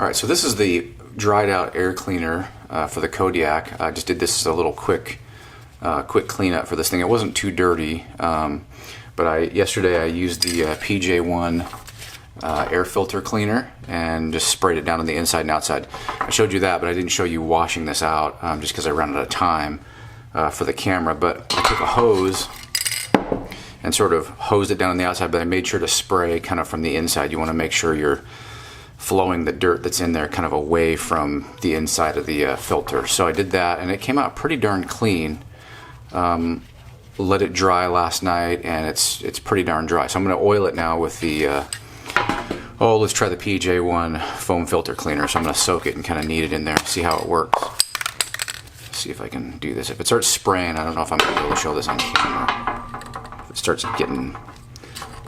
Alright, so this is the dried out air cleaner for the Kodiak. I just did this as a little quick cleanup for this thing. It wasn't too dirty, but yesterday I used the PJ1 air filter cleaner and just sprayed it down on the inside and outside. I showed you that, but I didn't show you washing this out just because I ran out of time for the camera. But I took a hose and sort of hosed it down on the outside, but I made sure to spray kind of from the inside. You want to make sure you're flowing the dirt that's in there kind of away from the inside of the filter. So I did that, and it came out pretty darn clean. Let it dry last night, and it's pretty darn dry. So I'm going to oil it now with the let's try the PJ1 foam filter cleaner. So I'm going to soak it and kind of knead it in there, see how it works. See if I can do this. If it starts spraying, I don't know if I'm going to be able to show this on camera. If it starts getting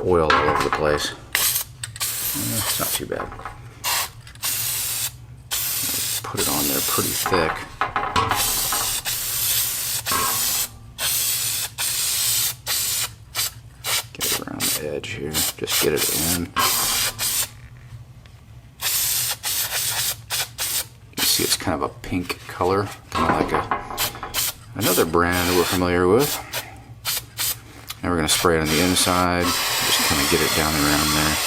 oil all over the place, it's not too bad. Put it on there pretty thick. Get it around the edge here. Just get it in. You can see it's kind of a pink color, kind of like another brand we're familiar with. Now we're going to spray it on the inside. Just kind of get it down and around there.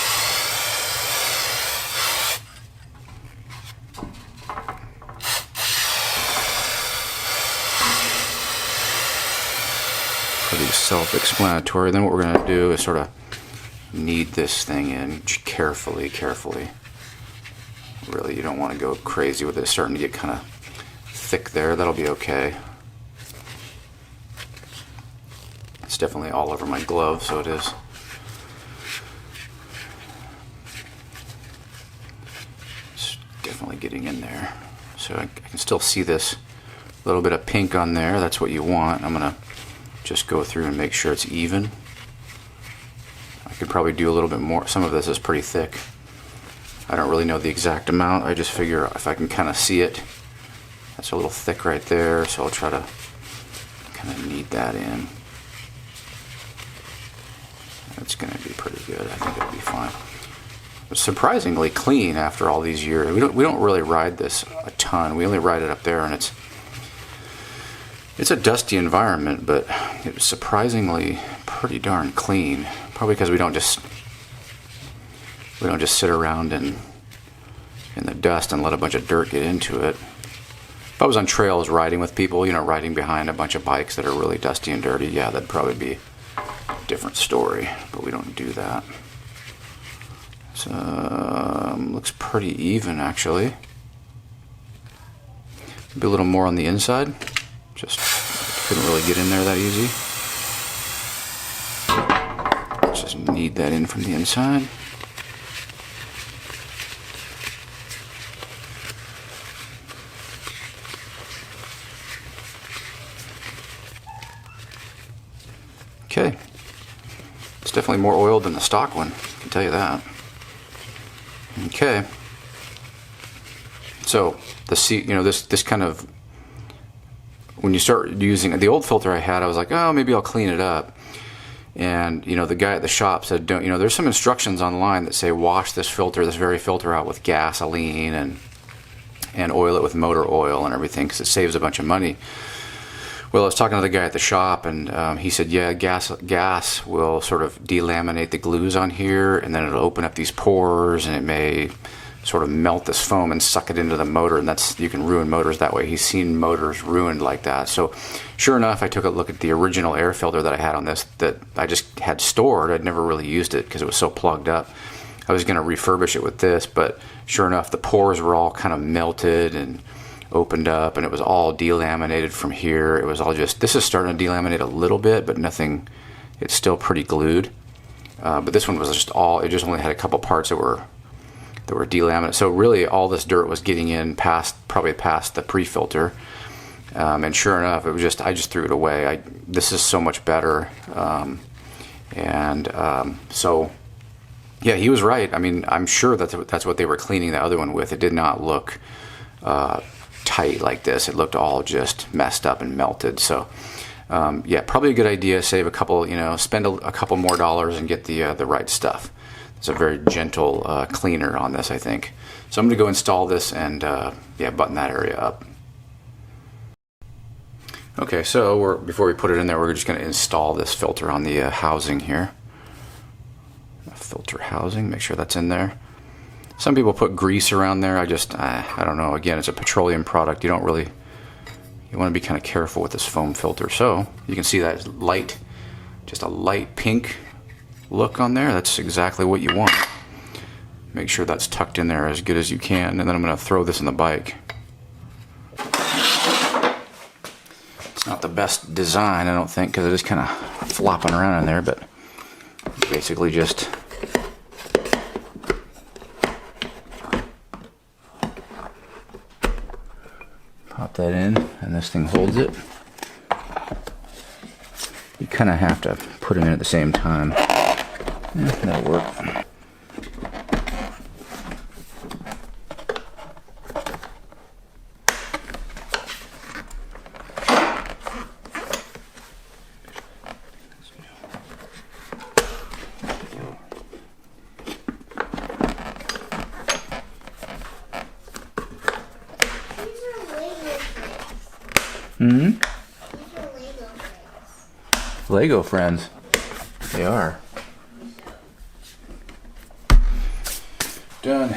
Pretty self-explanatory. Then what we're going to do is sort of knead this thing in carefully. Really, you don't want to go crazy with it. It's starting to get kind of thick there. That'll be okay. It's definitely all over my glove, so it is. It's definitely getting in there. So I can still see this little bit of pink on there. That's what you want. I'm going to just go through and make sure it's even. I could probably do a little bit more. Some of this is pretty thick. I don't really know the exact amount. I just figure if I can kind of see it. That's a little thick right there, so I'll try to kind of knead that in. That's going to be pretty good. I think it'll be fine. It's surprisingly clean after all these years. We don't really ride this a ton. We only ride it up there, and it's a dusty environment, but it's surprisingly pretty darn clean. Probably because we don't just sit around in the dust and let a bunch of dirt get into it. If I was on trails riding with people, riding behind a bunch of bikes that are really dusty and dirty, yeah, that'd probably be a different story. But we don't do that. So looks pretty even actually. Maybe a little more on the inside. Just couldn't really get in there that easy. Let's just knead that in from the inside. Okay. It's definitely more oiled than the stock one, I can tell you that. Okay. So the this kind of, when you start using the old filter I had, I was like, oh, maybe I'll clean it up. And the guy at the shop said, don't. There's some instructions online that say wash this very filter out with gasoline and oil it with motor oil and everything because it saves a bunch of money. Well, I was talking to the guy at the shop, and he said, yeah, gas will sort of delaminate the glues on here, and then it'll open up these pores, and it may sort of melt this foam and suck it into the motor, and you can ruin motors that way. He's seen motors ruined like that. So sure enough, I took a look at the original air filter that I had on this that I just had stored. I'd never really used it because it was so plugged up. I was going to refurbish it with this, but sure enough, the pores were all kind of melted and opened up, and it was all delaminated from here. It was all this is starting to delaminate a little bit, but nothing, it's still pretty glued. But this one was it just only had a couple parts that were delaminated. So really all this dirt was getting in probably past the pre-filter. And sure enough, it was I just threw it away. This is so much better. So yeah, he was right. I mean, I'm sure that's what they were cleaning the other one with. It did not look tight like this. It looked all just messed up and melted. So yeah, probably a good idea. Save a couple, spend a couple more dollars and get the right stuff. It's a very gentle cleaner on this, I think. So I'm going to go install this and yeah, button that area up. Okay, so before we put it in there, we're just going to install this filter on the housing here. Filter housing, make sure that's in there. Some people put grease around there. I don't know. Again, it's a petroleum product. You want to be kind of careful with this foam filter. So you can see that light, just a light pink look on there. That's exactly what you want. Make sure that's tucked in there as good as you can, and then I'm going to throw this in the bike. It's not the best design, I don't think, because it is kind of flopping around in there, but basically just pop that in, and this thing holds it. You kind of have to put it in at the same time. Yeah, that'll work. Hmm? Lego friends. They are. Done.